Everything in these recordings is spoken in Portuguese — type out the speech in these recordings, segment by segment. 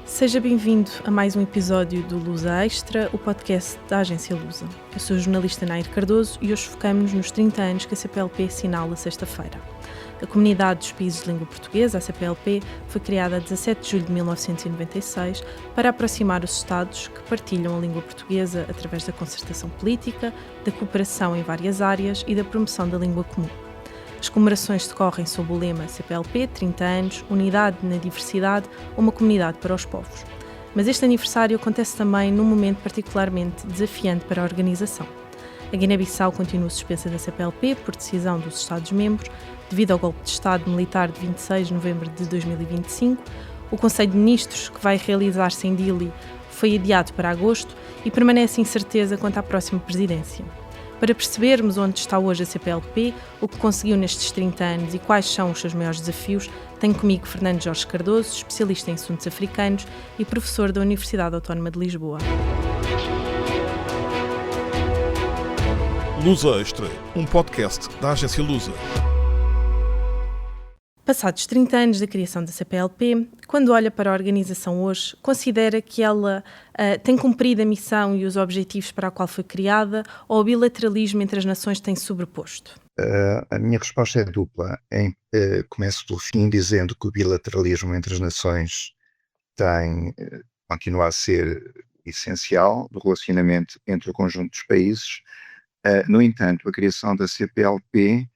Seja bem-vindo a mais um episódio do Lusa Extra, o podcast da agência Lusa. Eu sou a jornalista Nair Cardoso e hoje focamos nos 30 anos que a CPLP assinala sexta-feira. A Comunidade dos Países de Língua Portuguesa, a CPLP, foi criada a 17 de julho de 1996 para aproximar os Estados que partilham a língua portuguesa através da concertação política, da cooperação em várias áreas e da promoção da língua comum. As comemorações decorrem sob o lema CPLP 30 anos, unidade na diversidade, uma comunidade para os povos. Mas este aniversário acontece também num momento particularmente desafiante para a organização. A Guiné-Bissau continua suspensa da CPLP por decisão dos Estados-membros, devido ao golpe de Estado militar de 26 de novembro de 2025. O Conselho de Ministros, que vai realizar-se em Dili, foi adiado para agosto e permanece incerteza quanto à próxima presidência. Para percebermos onde está hoje a CPLP, o que conseguiu nestes 30 anos e quais são os seus maiores desafios, tenho comigo Fernando Jorge Cardoso, especialista em assuntos africanos e professor da Universidade Autónoma de Lisboa. Lusa Extra, um podcast da agência Lusa. Passados 30 anos da criação da CPLP, quando olha para a organização hoje, considera que ela tem cumprido a missão e os objetivos para a qual foi criada, ou o bilateralismo entre as nações tem sobreposto? A minha resposta é dupla. Começo pelo fim dizendo que o bilateralismo entre as nações continua a ser essencial no relacionamento entre o conjunto dos países. No entanto, a criação da CPLP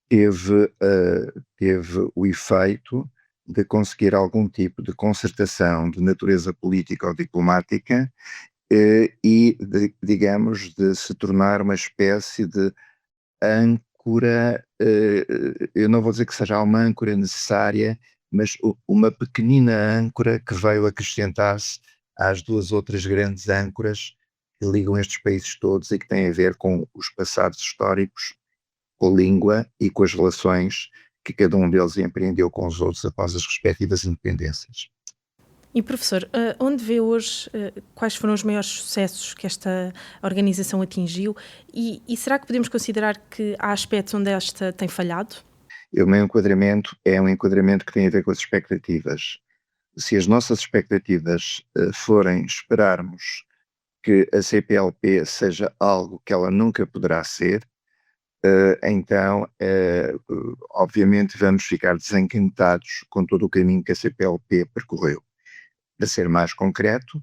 teve o efeito de conseguir algum tipo de concertação de natureza política ou diplomática digamos, de se tornar uma espécie de âncora, eu não vou dizer que seja uma âncora necessária, mas uma pequenina âncora que veio acrescentar-se às duas outras grandes âncoras que ligam estes países todos e que têm a ver com os passados históricos, com a língua e com as relações que cada um deles empreendeu com os outros após as respectivas independências. E professor, onde vê hoje quais foram os maiores sucessos que esta organização atingiu e será que podemos considerar que há aspectos onde esta tem falhado? O meu enquadramento é um enquadramento que tem a ver com as expectativas. Se as nossas expectativas forem esperarmos que a CPLP seja algo que ela nunca poderá ser, então, obviamente, vamos ficar desencantados com todo o caminho que a CPLP percorreu. Para ser mais concreto,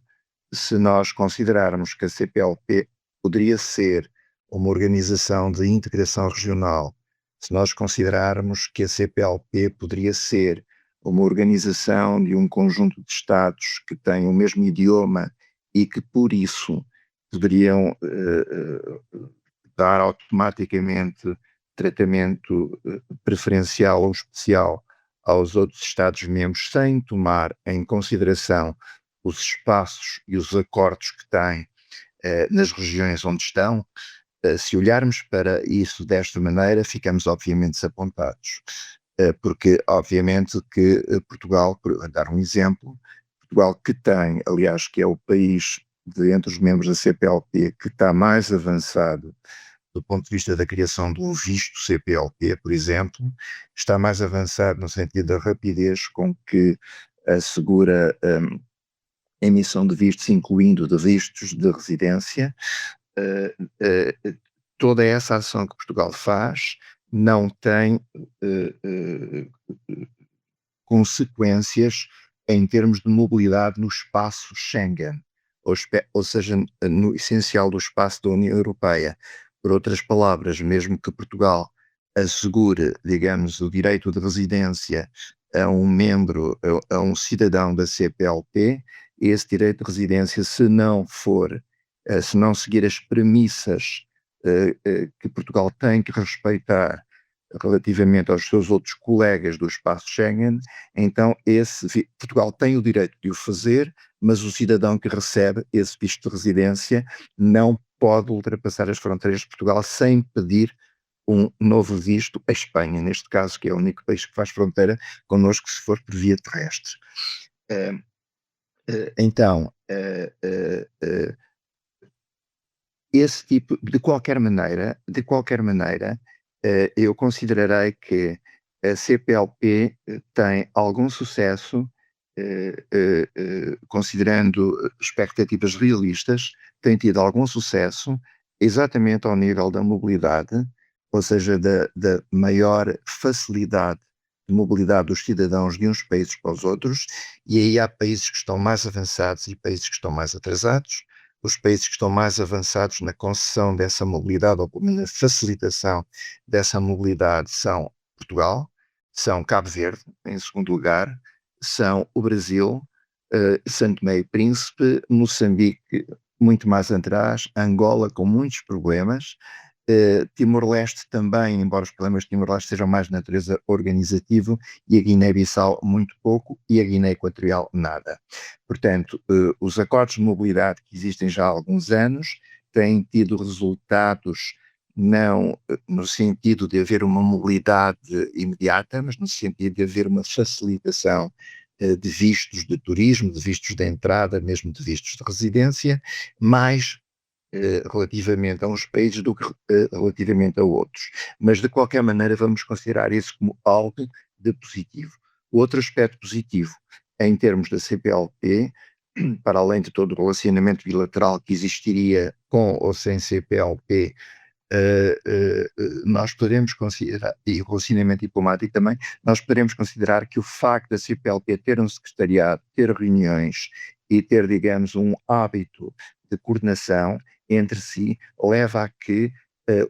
se nós considerarmos que a CPLP poderia ser uma organização de integração regional, se nós considerarmos que a CPLP poderia ser uma organização de um conjunto de Estados que têm o mesmo idioma e que, por isso, poderiam dar automaticamente tratamento preferencial ou especial aos outros Estados-membros sem tomar em consideração os espaços e os acordos que têm nas regiões onde estão. Se olharmos para isso desta maneira, ficamos obviamente desapontados, porque obviamente que Portugal, por dar um exemplo, Portugal que tem, aliás, que é o país entre os membros da CPLP que está mais avançado do ponto de vista da criação de um visto CPLP, por exemplo, está mais avançado no sentido da rapidez com que assegura a emissão de vistos, incluindo de vistos de residência. Toda essa ação que Portugal faz não tem consequências em termos de mobilidade no espaço Schengen, ou seja, no essencial do espaço da União Europeia. Por outras palavras, mesmo que Portugal assegure, digamos, o direito de residência a um membro, a um cidadão da CPLP, esse direito de residência, se não seguir as premissas que Portugal tem que respeitar relativamente aos seus outros colegas do espaço Schengen, então Portugal tem o direito de o fazer, mas o cidadão que recebe esse visto de residência não pode ultrapassar as fronteiras de Portugal sem pedir um novo visto à Espanha, neste caso, que é o único país que faz fronteira connosco se for por via terrestre. Então, esse tipo, de qualquer maneira, eu considerarei que a CPLP tem algum sucesso considerando expectativas realistas, tem tido algum sucesso exatamente ao nível da mobilidade, ou seja, da maior facilidade de mobilidade dos cidadãos de uns países para os outros, e aí há países que estão mais avançados e países que estão mais atrasados. Os países que estão mais avançados na concessão dessa mobilidade, ou na facilitação dessa mobilidade, são Portugal, são Cabo Verde, em segundo lugar, são o Brasil, São Tomé e Príncipe, Moçambique, muito mais atrás, Angola com muitos problemas, Timor-Leste também, embora os problemas de Timor-Leste sejam mais de natureza organizativa, e a Guiné-Bissau muito pouco, e a Guiné Equatorial nada. Portanto, os acordos de mobilidade que existem já há alguns anos têm tido resultados não no sentido de haver uma mobilidade imediata, mas no sentido de haver uma facilitação de vistos de turismo, de vistos de entrada, mesmo de vistos de residência, mais relativamente a uns países do que relativamente a outros. Mas, de qualquer maneira, vamos considerar isso como algo de positivo. Outro aspecto positivo, em termos da CPLP, para além de todo o relacionamento bilateral que existiria com ou sem CPLP, nós podemos considerar, e o relacionamento diplomático também, nós podemos considerar que o facto da CPLP ter um secretariado, ter reuniões e ter, digamos, um hábito de coordenação entre si, leva a que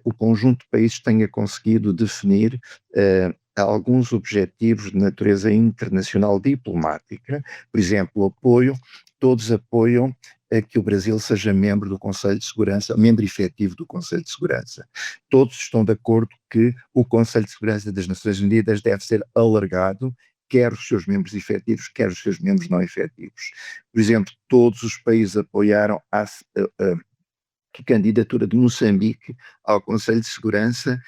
o conjunto de países tenha conseguido definir alguns objetivos de natureza internacional diplomática, por exemplo, o apoio, todos apoiam que o Brasil seja membro do Conselho de Segurança, membro efetivo do Conselho de Segurança. Todos estão de acordo que o Conselho de Segurança das Nações Unidas deve ser alargado, quer os seus membros efetivos, quer os seus membros não efetivos. Por exemplo, todos os países apoiaram a candidatura de Moçambique ao Conselho de Segurança,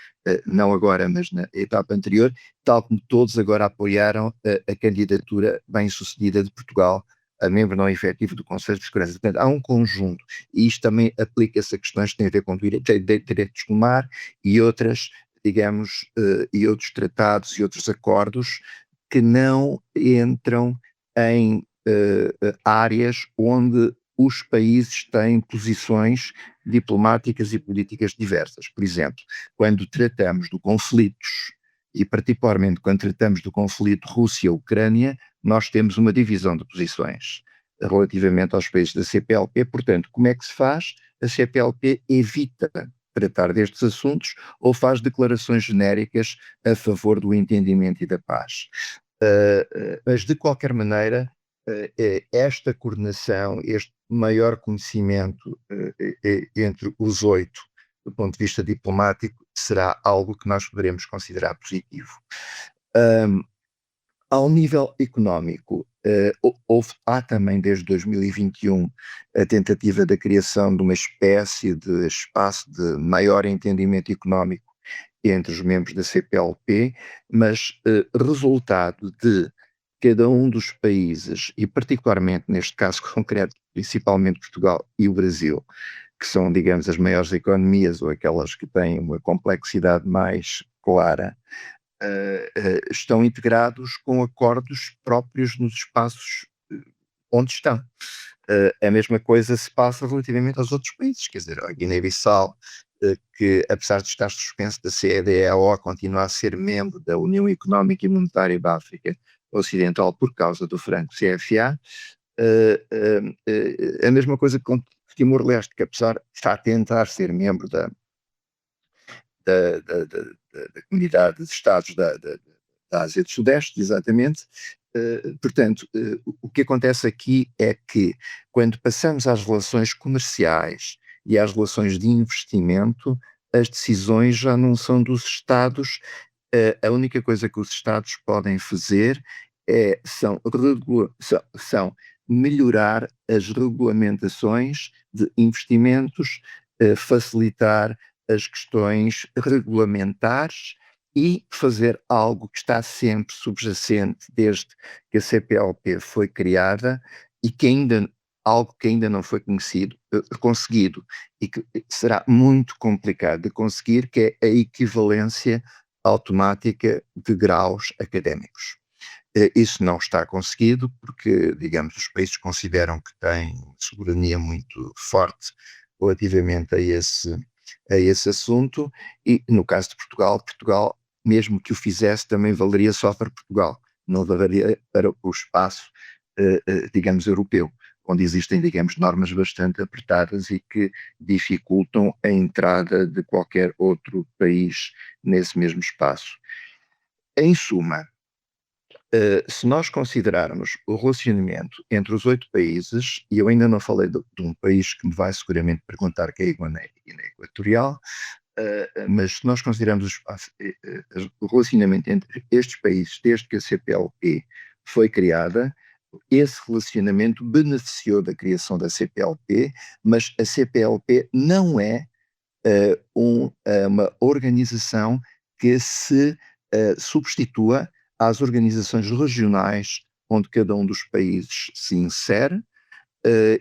não agora, mas na etapa anterior, tal como todos agora apoiaram a candidatura bem-sucedida de Portugal a membro não efetivo do Conselho de Segurança. Portanto, há um conjunto, e isto também aplica-se a questões que têm a ver com direitos do mar e outras, digamos, e outros tratados e outros acordos que não entram em áreas onde os países têm posições diplomáticas e políticas diversas. Por exemplo, quando tratamos de conflitos, e particularmente quando tratamos do conflito Rússia-Ucrânia, nós temos uma divisão de posições relativamente aos países da CPLP. Portanto, como é que se faz? A CPLP evita tratar destes assuntos ou faz declarações genéricas a favor do entendimento e da paz. Mas, de qualquer maneira, esta coordenação, este maior conhecimento entre os 8, do ponto de vista diplomático, será algo que nós poderemos considerar positivo. Ao nível económico, há também desde 2021 a tentativa da criação de uma espécie de espaço de maior entendimento económico entre os membros da CPLP, mas resultado de cada um dos países, e particularmente neste caso concreto, principalmente Portugal e o Brasil, que são, digamos, as maiores economias ou aquelas que têm uma complexidade mais clara, estão integrados com acordos próprios nos espaços onde estão. A mesma coisa se passa relativamente aos outros países, quer dizer, a Guiné-Bissau, que apesar de estar suspenso da CEDEAO, continua a ser membro da União Económica e Monetária da África Ocidental por causa do franco CFA. A mesma coisa com Timor-Leste, que apesar de estar a tentar ser membro da Comunidade de Estados da Ásia do Sudeste, exatamente. Portanto, o que acontece aqui é que, quando passamos às relações comerciais e às relações de investimento, as decisões já não são dos Estados. A única coisa que os Estados podem fazer são melhorar as regulamentações de investimentos, facilitar as questões regulamentares e fazer algo que está sempre subjacente desde que a CPLP foi criada e que algo que ainda não foi conseguido e que será muito complicado de conseguir, que é a equivalência automática de graus académicos. Isso não está conseguido porque, digamos, os países consideram que têm soberania muito forte relativamente a esse assunto e, no caso de Portugal, Portugal, mesmo que o fizesse, também valeria só para Portugal, não valeria para o espaço, digamos, europeu, onde existem, digamos, normas bastante apertadas e que dificultam a entrada de qualquer outro país nesse mesmo espaço. Em suma, se nós considerarmos o relacionamento entre os 8 países, e eu ainda não falei de um país que me vai seguramente perguntar, que é a Guiné Equatorial, mas se nós considerarmos o relacionamento entre estes países desde que a CPLP foi criada, esse relacionamento beneficiou da criação da CPLP, mas a CPLP não é uma organização que se substitua às organizações regionais onde cada um dos países se insere,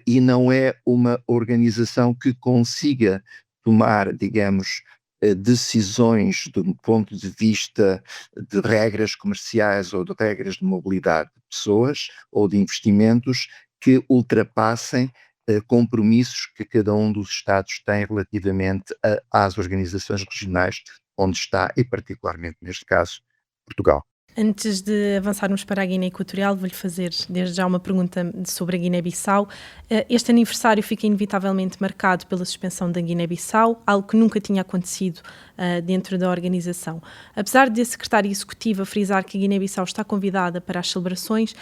e não é uma organização que consiga tomar, digamos, decisões do ponto de vista de regras comerciais ou de regras de mobilidade de pessoas ou de investimentos que ultrapassem compromissos que cada um dos Estados tem relativamente às organizações regionais onde está, e particularmente neste caso, Portugal. Antes de avançarmos para a Guiné Equatorial, vou-lhe fazer desde já uma pergunta sobre a Guiné-Bissau. Este aniversário fica inevitavelmente marcado pela suspensão da Guiné-Bissau, algo que nunca tinha acontecido dentro da organização. Apesar de a secretária executiva frisar que a Guiné-Bissau está convidada para as celebrações,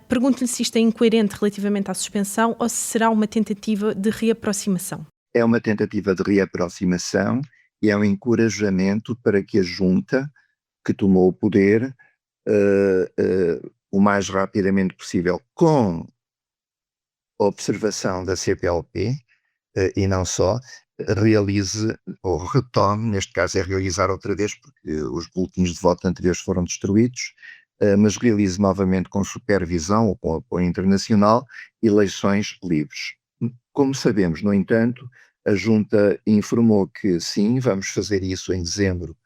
pergunto-lhe se isto é incoerente relativamente à suspensão ou se será uma tentativa de reaproximação. É uma tentativa de reaproximação e é um encorajamento para que a junta que tomou o poder o mais rapidamente possível, com observação da CPLP, e não só, realize ou retome, neste caso é realizar outra vez, porque os boletins de voto anteriores foram destruídos, mas realize novamente com supervisão ou com apoio internacional eleições livres. Como sabemos, no entanto, a junta informou que sim, vamos fazer isso em dezembro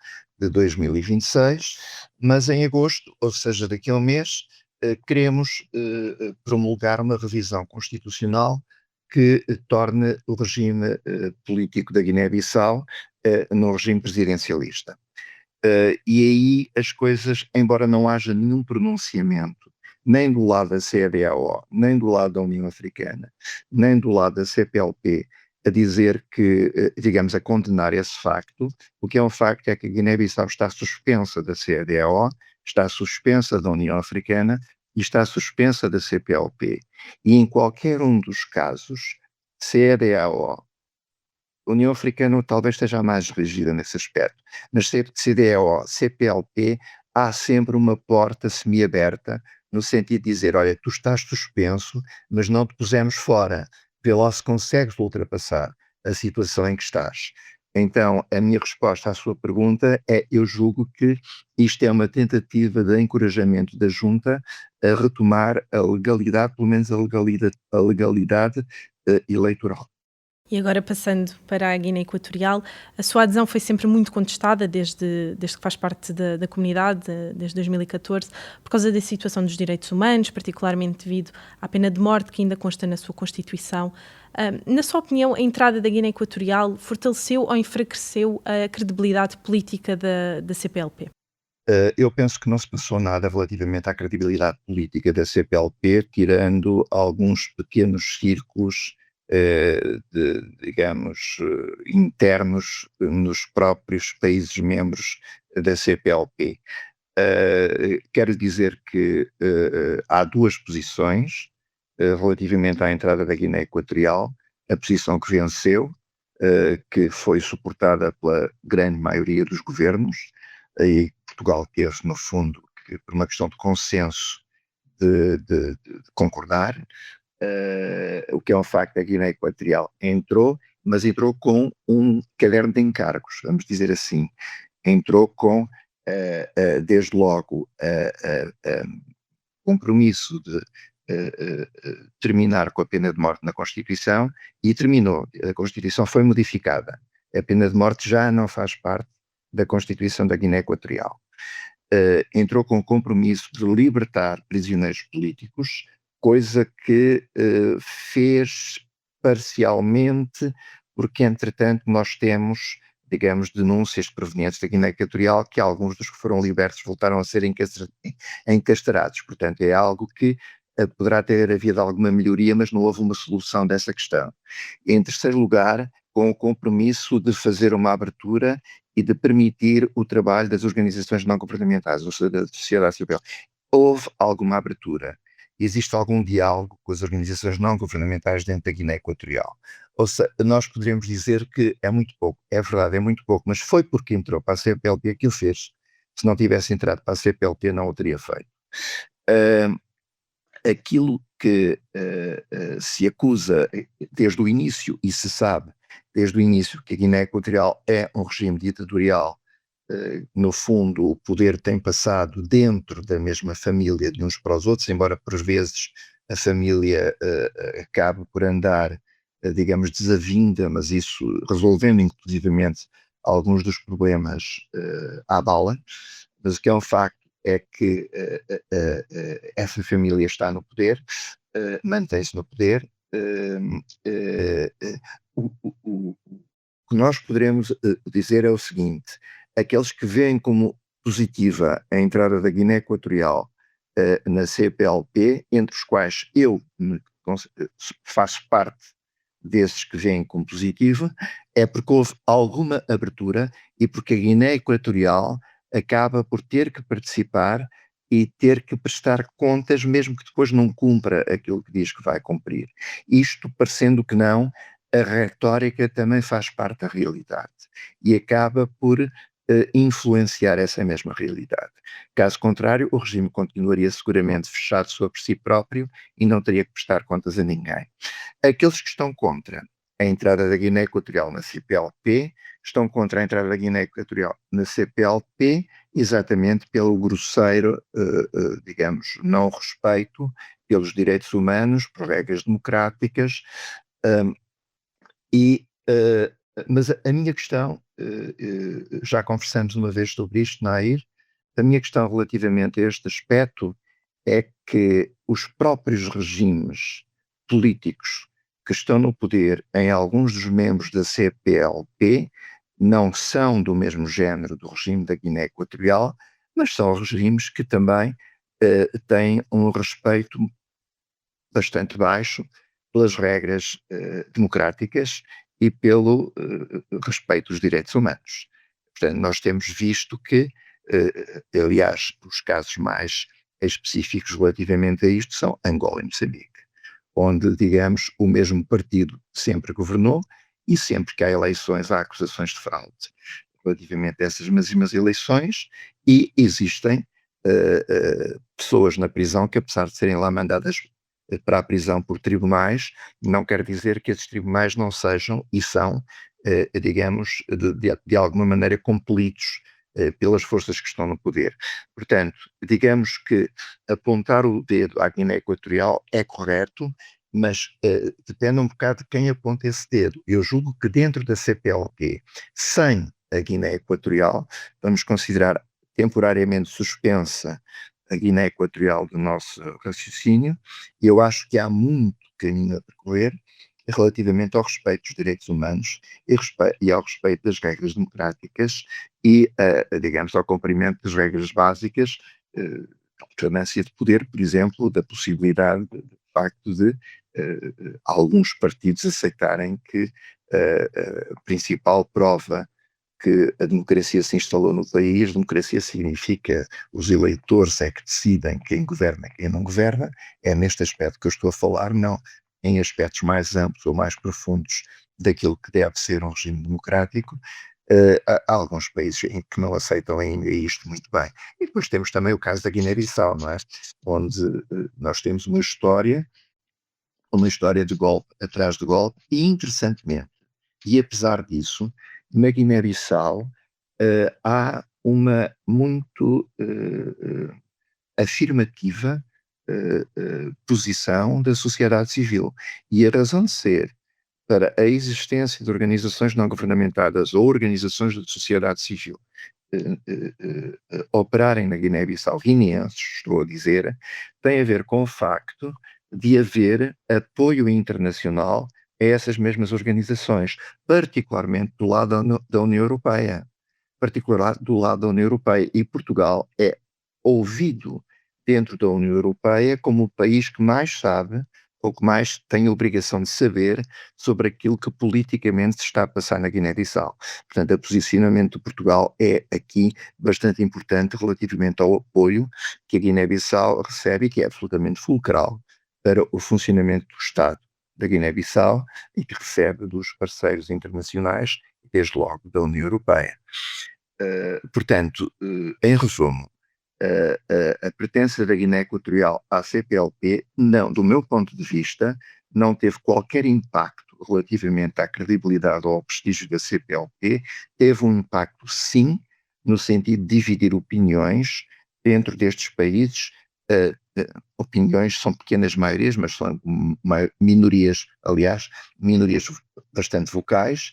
de 2026, mas em agosto, ou seja, daqui a um mês, queremos promulgar uma revisão constitucional que torne o regime político da Guiné-Bissau no regime presidencialista. E aí as coisas, embora não haja nenhum pronunciamento, nem do lado da CEDEAO, nem do lado da União Africana, nem do lado da CPLP, a dizer que, digamos, a condenar esse facto. O que é um facto é que a Guiné-Bissau está suspensa da CEDEAO, está suspensa da União Africana e está suspensa da CPLP. E em qualquer um dos casos, CEDEAO, União Africana talvez esteja mais rígida nesse aspecto, mas CEDEAO, CPLP, há sempre uma porta semiaberta, no sentido de dizer, olha, tu estás suspenso, mas não te pusemos fora, vê lá se consegues ultrapassar a situação em que estás. Então, a minha resposta à sua pergunta é, eu julgo que isto é uma tentativa de encorajamento da junta a retomar a legalidade, pelo menos a legalidade eleitoral. E agora, passando para a Guiné Equatorial, a sua adesão foi sempre muito contestada desde que faz parte da comunidade, desde 2014, por causa da situação dos direitos humanos, particularmente devido à pena de morte que ainda consta na sua Constituição. Na sua opinião, a entrada da Guiné Equatorial fortaleceu ou enfraqueceu a credibilidade política da CPLP? Eu penso que não se passou nada relativamente à credibilidade política da CPLP, tirando alguns pequenos círculos digamos, internos nos próprios países membros da CPLP. Quero dizer que há duas posições relativamente à entrada da Guiné Equatorial. A posição que venceu, que foi suportada pela grande maioria dos governos, e Portugal teve, no fundo, por uma questão de consenso, de concordar. O que é um facto, a Guiné Equatorial entrou, mas entrou com um caderno de encargos, vamos dizer assim. Entrou com, desde logo, compromisso de terminar com a pena de morte na Constituição, e terminou. A Constituição foi modificada. A pena de morte já não faz parte da Constituição da Guiné Equatorial. entrou com o compromisso de libertar prisioneiros políticos, coisa que fez parcialmente, porque entretanto nós temos, digamos, denúncias provenientes da Guiné Equatorial que alguns dos que foram libertos voltaram a ser encarcerados. Portanto, é algo que poderá ter havido alguma melhoria, mas não houve uma solução dessa questão. Em terceiro lugar, com o compromisso de fazer uma abertura e de permitir o trabalho das organizações não governamentais, ou seja, da sociedade civil. Houve alguma abertura. Existe algum diálogo com as organizações não governamentais dentro da Guiné Equatorial. Ou seja, nós poderíamos dizer que é muito pouco, é verdade, é muito pouco, mas foi porque entrou para a CPLP que o fez. Se não tivesse entrado para a CPLP, não o teria feito. Aquilo que se acusa desde o início, e se sabe desde o início, que a Guiné Equatorial é um regime ditatorial, no fundo o poder tem passado dentro da mesma família de uns para os outros, embora por vezes a família acabe por andar, digamos, desavinda, mas isso resolvendo inclusivamente alguns dos problemas à bala, mas o que é um facto é que essa família está no poder, mantém-se no poder. O que nós poderemos dizer é o seguinte: aqueles que veem como positiva a entrada da Guiné Equatorial na CPLP, entre os quais eu faço parte desses que veem como positiva, é porque houve alguma abertura e porque a Guiné Equatorial acaba por ter que participar e ter que prestar contas, mesmo que depois não cumpra aquilo que diz que vai cumprir. Isto, parecendo que não, a retórica também faz parte da realidade e acaba por influenciar essa mesma realidade. Caso contrário, o regime continuaria seguramente fechado sobre si próprio e não teria que prestar contas a ninguém. Aqueles que estão contra a entrada da Guiné Equatorial na CPLP estão contra a entrada da Guiné Equatorial na CPLP exatamente pelo grosseiro, digamos, não respeito pelos direitos humanos, por regras democráticas, mas a minha questão, já conversamos uma vez sobre isto, Nair, a minha questão relativamente a este aspecto é que os próprios regimes políticos que estão no poder em alguns dos membros da CPLP não são do mesmo género do regime da Guiné Equatorial, mas são regimes que também têm um respeito bastante baixo pelas regras democráticas e pelo respeito dos direitos humanos. Portanto, nós temos visto que, aliás, os casos mais específicos relativamente a isto são Angola e Moçambique, onde, digamos, o mesmo partido sempre governou e sempre que há eleições há acusações de fraude relativamente a essas mesmas eleições e existem pessoas na prisão que, apesar de serem lá mandadas para a prisão por tribunais, não quer dizer que esses tribunais não sejam e são, digamos, de alguma maneira compelidos pelas forças que estão no poder. Portanto, digamos que apontar o dedo à Guiné Equatorial é correto, mas depende um bocado de quem aponta esse dedo. Eu julgo que dentro da CPLP, sem a Guiné Equatorial, vamos considerar temporariamente suspensa a Guiné Equatorial do nosso raciocínio, e eu acho que há muito caminho a percorrer relativamente ao respeito dos direitos humanos e ao respeito das regras democráticas e, digamos, ao cumprimento das regras básicas da alternância de poder, por exemplo, da possibilidade, de facto, de alguns partidos aceitarem que a principal prova que a democracia se instalou no país, democracia significa os eleitores é que decidem quem governa e quem não governa, é neste aspecto que eu estou a falar, não em aspectos mais amplos ou mais profundos daquilo que deve ser um regime democrático. Há alguns países em que não aceitam ainda isto muito bem. E depois temos também o caso da Guiné-Bissau, não é? Onde nós temos uma história de golpe atrás de golpe, e interessantemente, e apesar disso, na Guiné-Bissau há uma muito afirmativa posição da sociedade civil. E a razão de ser para a existência de organizações não governamentadas ou organizações de sociedade civil operarem na Guiné-Bissau, guineenses, estou a dizer, tem a ver com o facto de haver apoio internacional a essas mesmas organizações, particularmente do lado da União Europeia. Particular do lado da União Europeia. E Portugal é ouvido dentro da União Europeia como o país que mais sabe, ou que mais tem a obrigação de saber sobre aquilo que politicamente se está a passar na Guiné-Bissau. Portanto, o posicionamento de Portugal é aqui bastante importante relativamente ao apoio que a Guiné-Bissau recebe e que é absolutamente fulcral para o funcionamento do Estado da Guiné-Bissau e que recebe dos parceiros internacionais, desde logo da União Europeia. Portanto, em resumo, a pertença da Guiné Equatorial à CPLP, não, do meu ponto de vista, não teve qualquer impacto relativamente à credibilidade ou ao prestígio da CPLP. Teve um impacto, sim, no sentido de dividir opiniões dentro destes países. Opiniões são pequenas maiorias, mas são minorias, aliás, minorias bastante vocais,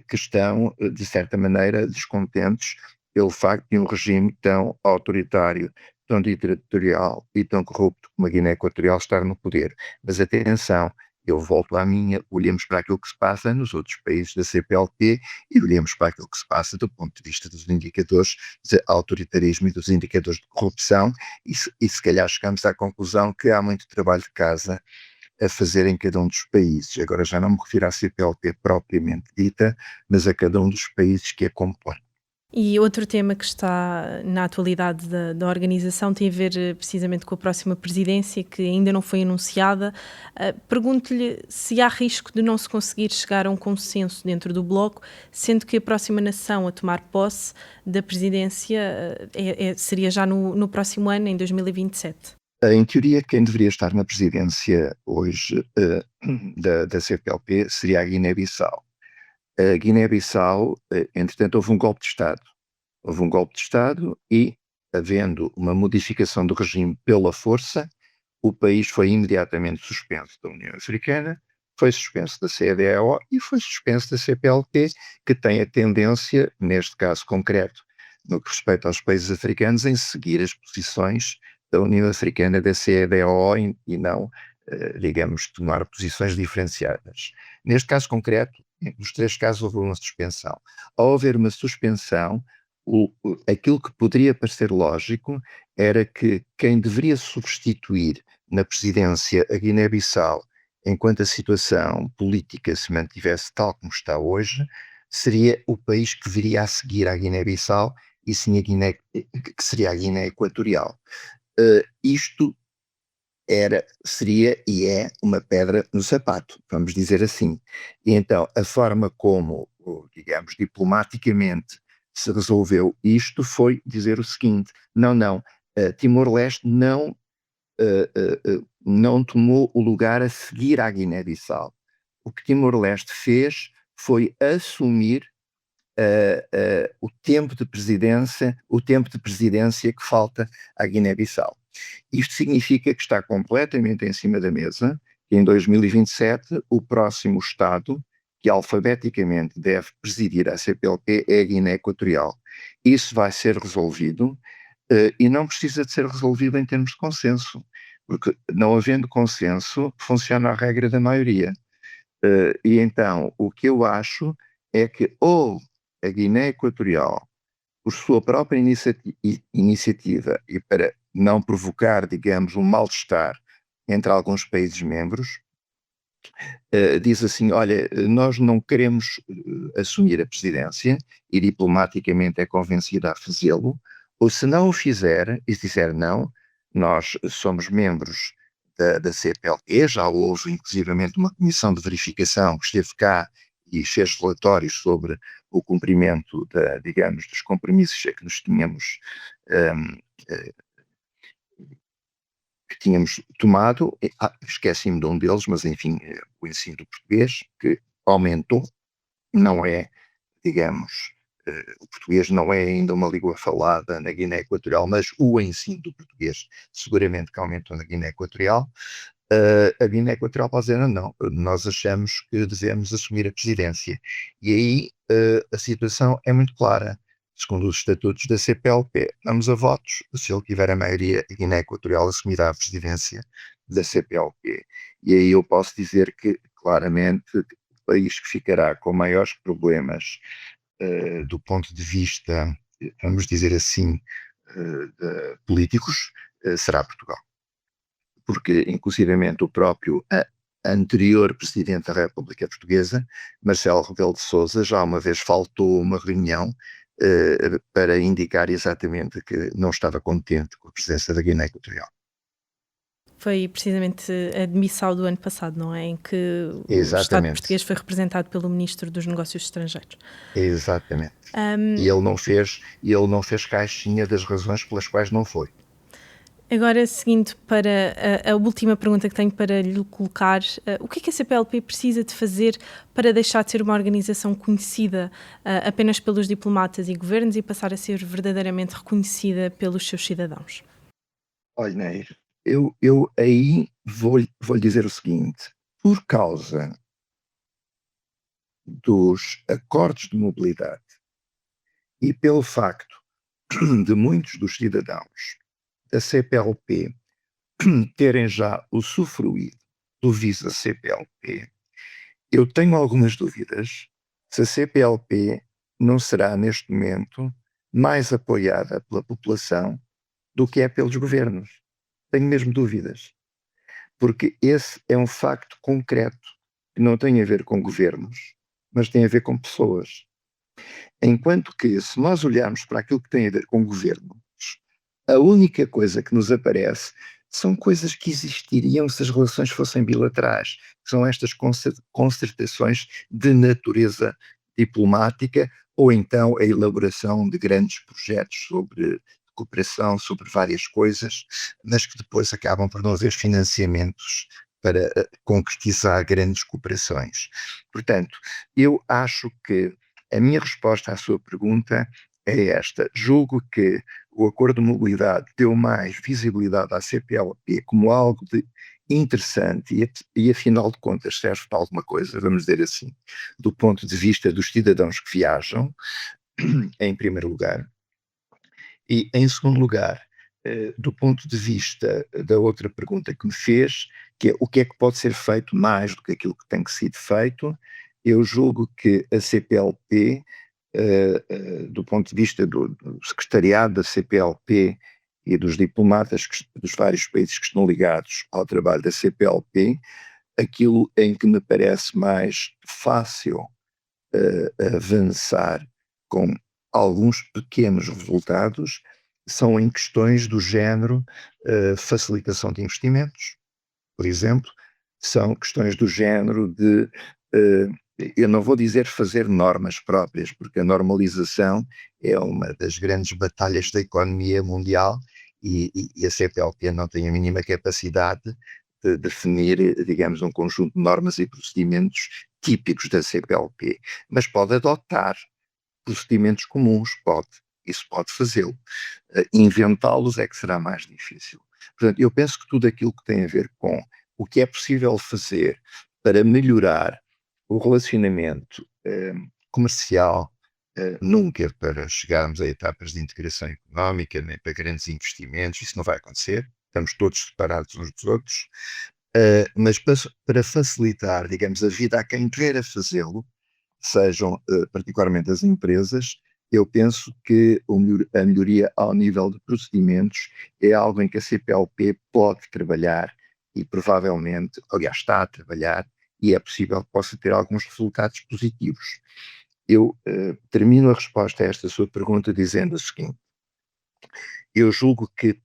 que estão, de certa maneira, descontentes pelo facto de um regime tão autoritário, tão ditatorial e tão corrupto como a Guiné Equatorial estar no poder. Mas atenção, eu volto à minha, olhemos para aquilo que se passa nos outros países da CPLP e olhemos para aquilo que se passa do ponto de vista dos indicadores de autoritarismo e dos indicadores de corrupção e se calhar chegamos à conclusão que há muito trabalho de casa a fazer em cada um dos países. Agora já não me refiro à CPLP propriamente dita, mas a cada um dos países que a compõem. E outro tema que está na atualidade da organização tem a ver precisamente com a próxima presidência, que ainda não foi anunciada. Pergunto-lhe se há risco de não se conseguir chegar a um consenso dentro do bloco, sendo que a próxima nação a tomar posse da presidência seria já no próximo ano, em 2027. Em teoria, quem deveria estar na presidência hoje da CPLP seria a Guiné-Bissau. A Guiné-Bissau, entretanto, houve um golpe de Estado. Houve um golpe de Estado e, havendo uma modificação do regime pela força, o país foi imediatamente suspenso da União Africana, foi suspenso da CEDEAO e foi suspenso da CPLP, que tem a tendência, neste caso concreto, no que respeita aos países africanos, em seguir as posições da União Africana da CEDEAO e não, digamos, tomar posições diferenciadas. Neste caso concreto, nos 3 casos houve uma suspensão. Ao haver uma suspensão, aquilo que poderia parecer lógico era que quem deveria substituir na presidência a Guiné-Bissau, enquanto a situação política se mantivesse tal como está hoje, seria o país que viria a seguir à Guiné-Bissau e sim que seria a Guiné Equatorial. Isto seria e é uma pedra no sapato, vamos dizer assim. E então a forma como, digamos, diplomaticamente se resolveu isto foi dizer o seguinte: não, Timor-Leste não tomou o lugar a seguir à Guiné-Bissau. O que Timor-Leste fez foi assumir o tempo de presidência que falta à Guiné-Bissau. Isto significa que está completamente em cima da mesa que em 2027 o próximo Estado que alfabeticamente deve presidir a CPLP é a Guiné Equatorial. Isso vai ser resolvido e não precisa de ser resolvido em termos de consenso, porque não havendo consenso funciona a regra da maioria. E então o que eu acho é que ou a Guiné Equatorial, por sua própria iniciativa e para não provocar, digamos, um mal-estar entre alguns países membros, diz assim: olha, nós não queremos assumir a presidência e diplomaticamente é convencida a fazê-lo, ou se não o fizer e se disser não, nós somos membros da CPLP, já houve inclusivamente uma comissão de verificação que esteve cá e fez relatórios sobre o cumprimento, digamos, dos compromissos a que nos tínhamos que tínhamos tomado. Esqueci-me de um deles, mas enfim, o ensino do português, que aumentou, não é, digamos, o português não é ainda uma língua falada na Guiné Equatorial, mas o ensino do português seguramente que aumentou na Guiné Equatorial. A Guiné Equatorial pode dizer não, nós achamos que devemos assumir a presidência. E aí a situação é muito clara. segundo os estatutos da CPLP. Vamos a votos, se ele tiver a maioria, a Guiné Equatorial assumirá a presidência da CPLP. E aí eu posso dizer que, claramente, o país que ficará com maiores problemas do ponto de vista, vamos dizer assim, políticos, será Portugal. Porque, inclusivamente, o próprio anterior Presidente da República Portuguesa, Marcelo Rebelo de Sousa, já uma vez faltou uma reunião para indicar exatamente que não estava contente com a presença da Guiné Equatorial. Foi precisamente a demissão do ano passado, não é? Em que o Estado português foi representado pelo Ministro dos Negócios Estrangeiros. Exatamente. E ele não fez caixinha das razões pelas quais não foi. Agora, seguindo para a última pergunta que tenho para lhe colocar, o que é que a CPLP precisa de fazer para deixar de ser uma organização conhecida apenas pelos diplomatas e governos e passar a ser verdadeiramente reconhecida pelos seus cidadãos? Olha, Neir, eu aí vou-lhe dizer o seguinte: por causa dos acordos de mobilidade e pelo facto de muitos dos cidadãos da CPLP terem já usufruído do Visa CPLP, eu tenho algumas dúvidas se a CPLP não será, neste momento, mais apoiada pela população do que é pelos governos. Tenho mesmo dúvidas. Porque esse é um facto concreto que não tem a ver com governos, mas tem a ver com pessoas. Enquanto que, se nós olharmos para aquilo que tem a ver com governos, a única coisa que nos aparece são coisas que existiriam se as relações fossem bilaterais. São estas concertações de natureza diplomática ou então a elaboração de grandes projetos sobre cooperação, sobre várias coisas, mas que depois acabam por não haver financiamentos para concretizar grandes cooperações. Portanto, eu acho que a minha resposta à sua pergunta é esta. Julgo que o Acordo de Mobilidade deu mais visibilidade à CPLP como algo de interessante e afinal de contas serve para alguma coisa, vamos dizer assim, do ponto de vista dos cidadãos que viajam, em primeiro lugar. E, em segundo lugar, do ponto de vista da outra pergunta que me fez, que é o que é que pode ser feito mais do que aquilo que tem que ser feito, eu julgo que a CPLP, do ponto de vista do secretariado da CPLP e dos diplomatas dos vários países que estão ligados ao trabalho da CPLP, aquilo em que me parece mais fácil avançar com alguns pequenos resultados são em questões do género facilitação de investimentos, por exemplo, são questões do género de, eu não vou dizer fazer normas próprias, porque a normalização é uma das grandes batalhas da economia mundial e a CPLP não tem a mínima capacidade de definir, digamos, um conjunto de normas e procedimentos típicos da CPLP, mas pode adotar procedimentos comuns, isso pode fazê-lo. Inventá-los é que será mais difícil. Portanto, eu penso que tudo aquilo que tem a ver com o que é possível fazer para melhorar o relacionamento comercial, nunca para chegarmos a etapas de integração económica, nem para grandes investimentos, isso não vai acontecer, estamos todos separados uns dos outros, mas para facilitar, digamos, a vida a quem queira fazê-lo, sejam particularmente as empresas, eu penso que a melhoria ao nível de procedimentos é algo em que a CPLP pode trabalhar e provavelmente, aliás, está a trabalhar e é possível que possa ter alguns resultados positivos. Eu termino a resposta a esta sua pergunta dizendo o seguinte: eu julgo que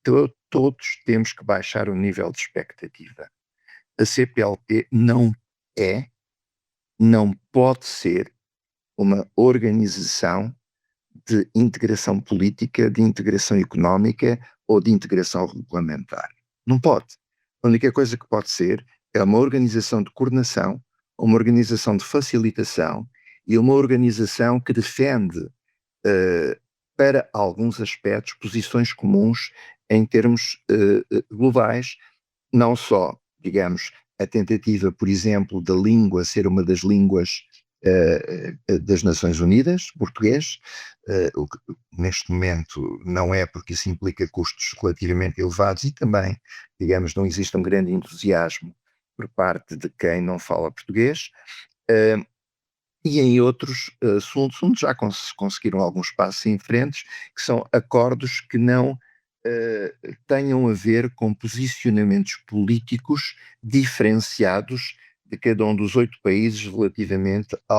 todos temos que baixar o nível de expectativa. A CPLP não pode ser uma organização de integração política, de integração económica ou de integração regulamentar. Não pode. A única coisa que pode ser é uma organização de coordenação, uma organização de facilitação e uma organização que defende, para alguns aspectos, posições comuns em termos globais, não só, digamos, a tentativa, por exemplo, da língua ser uma das línguas das Nações Unidas, português, o que neste momento não é, porque isso implica custos relativamente elevados e também, digamos, não existe um grande entusiasmo por parte de quem não fala português. E em outros assuntos onde já conseguiram alguns passos em frente, que são acordos que não tenham a ver com posicionamentos políticos diferenciados de cada um dos 8 países relativamente a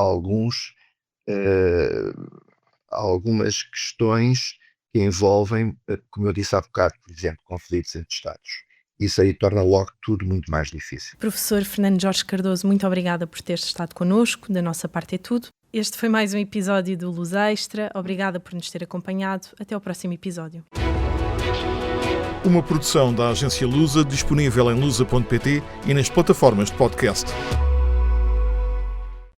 algumas questões que envolvem, como eu disse há bocado, por exemplo, conflitos entre Estados. Isso aí torna logo tudo muito mais difícil. Professor Fernando Jorge Cardoso, muito obrigada por ter estado connosco. Da nossa parte é tudo. Este foi mais um episódio do Luz Extra. Obrigada por nos ter acompanhado. Até ao próximo episódio. Uma produção da Agência Lusa, disponível em lusa.pt e nas plataformas de podcast.